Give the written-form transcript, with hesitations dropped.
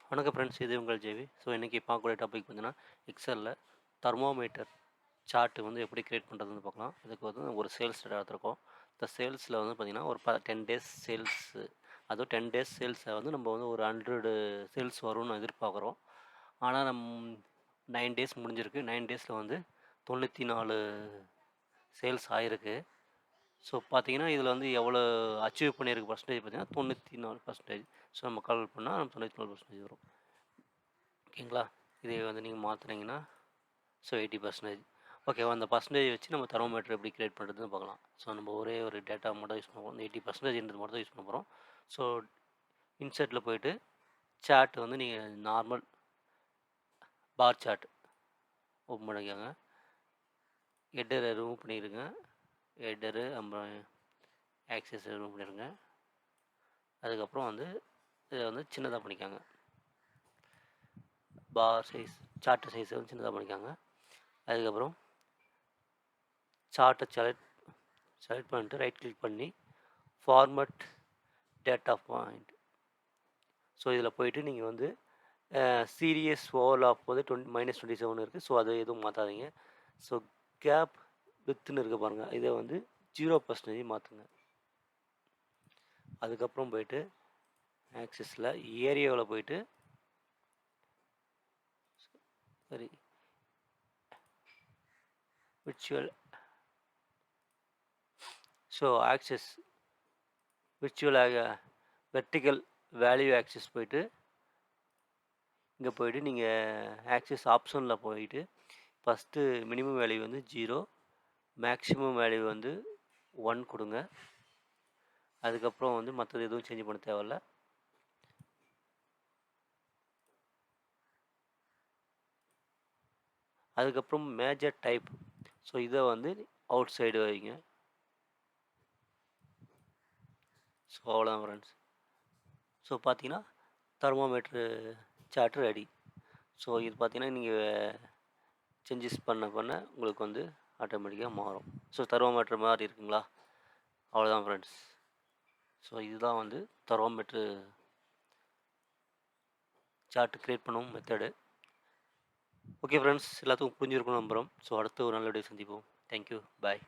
வணக்கம் ஃப்ரெண்ட்ஸ், இது உங்கள் ஜேவி. ஸோ இன்றைக்கி பார்க்கக்கூடிய டாபிக் பார்த்தீங்கன்னா, எக்ஸலில் தெர்மோமீட்டர் சார்ட் வந்து எப்படி கிரியேட் பண்ணுறதுன்னு பார்க்கலாம். இதுக்கு வந்து ஒரு சேல்ஸ் டேட்டா எடுத்திருக்கோம். இந்த சேல்ஸில் வந்து பார்த்திங்கன்னா ஒரு 10 டேஸ் சேல்ஸு, அதுவும் 10 டேஸ் சேல்ஸை வந்து நம்ம வந்து ஒரு 100 சேல்ஸ் வரும்னு எதிர்பார்க்குறோம். ஆனால் 9 டேஸ் முடிஞ்சிருக்கு. 9 டேஸில் வந்து 94 சேல்ஸ் ஆகிருக்கு. ஸோ பார்த்தீங்கன்னா, இதில் வந்து எவ்வளோ அச்சீவ் பண்ணியிருக்கு பர்சன்டேஜ் பார்த்தீங்கன்னா 94%. ஸோ நம்ம கால்குலேட் பண்ணால் நம்ம 94% வரும். ஓகேங்களா? இதை வந்து நீங்கள் மாற்றுனீங்கன்னா ஸோ 80%. ஓகேவா? அந்த பர்சன்டேஜ் வச்சு நம்ம தெர்மோமீட்டர் எப்படி கிரியேட் பண்ணுறதுன்னு பார்க்கலாம். ஸோ நம்ம ஒரே ஒரு டேட்டா மட்டும் யூஸ் பண்ண போகிறோம். இந்த 80%ன்றது மட்டும் தான் யூஸ் பண்ண போகிறோம். ஸோ இன்சர்ட்டில் போயிட்டு சார்ட் வந்து நீங்கள் நார்மல் பார் சார்ட் ஓப்பன் பண்ணிக்கோங்க. ஹெட்டரை ரிமூவ் பண்ணிடுங்க. ஹெட்டரு அப்புறம் ஆக்சஸ் ரிமூவ் பண்ணிடுங்க. அதுக்கப்புறம் வந்து இதை வந்து சின்னதாக பண்ணிக்கோங்க. பார் சைஸ் சார்ட் சைஸை வந்து சின்னதாக பண்ணிக்கோங்க. அதுக்கப்புறம் சார்ட்டை செலக்ட் பண்ணிட்டு ரைட் கிளிக் பண்ணி ஃபார்மட் டேட்டா பாயிண்ட். ஸோ இதில் போயிட்டு நீங்கள் வந்து சீரியஸ் ஓவர்லாப் வந்து -27 இருக்குது. ஸோ அது எதுவும் மாற்றாதீங்க. ஸோ கேப் வித்துன்னு இருக்க பாருங்கள், இதை வந்து 0% மாற்றுங்க. அதுக்கப்புறம் போயிட்டு ஆக்சிஸில் ஏரியாவில் போயிட்டு சரி virtual so axis virtual vertical value axis போயிட்டு இங்கே போயிட்டு நீங்கள் ஆக்சிஸ் ஆப்ஷனில் போயிட்டு ஃபஸ்ட்டு மினிமம் வேல்யூ வந்து 0, மேக்ஸிமம் வேல்யூ வந்து 1 கொடுங்க. அதுக்கப்புறம் வந்து மற்றது எதுவும் சேஞ்ச் பண்ண தேவையில்ல. அதுக்கப்புறம் மேஜர் டைப், ஸோ இதை வந்து அவுட் சைடு வைங்க. ஸோ அவ்வளோதான் ஃப்ரெண்ட்ஸ். ஸோ பார்த்தீங்கன்னா தெர்மோமீட்ரு சார்ட் ரெடி. ஸோ இது பார்த்தீங்கன்னா நீங்கள் சேஞ்சஸ் பண்ண உங்களுக்கு வந்து ஆட்டோமேட்டிக்காக மாறும். ஸோ தெர்மோமீட்டர் மாதிரி இருக்குங்களா? அவ்வளோதான் ஃப்ரெண்ட்ஸ். ஸோ இதுதான் வந்து தெர்மோமீட்ரு சார்ட் க்ரியேட் பண்ணவும் மெத்தடு. ஓகே ஃப்ரெண்ட்ஸ், எல்லாத்துக்கும் புரிஞ்சிருக்கணும் நம்புகிறோம். ஸோ அடுத்து ஒரு நல்ல வீடியோ சந்திப்போம். தேங்க்யூ, பாய்.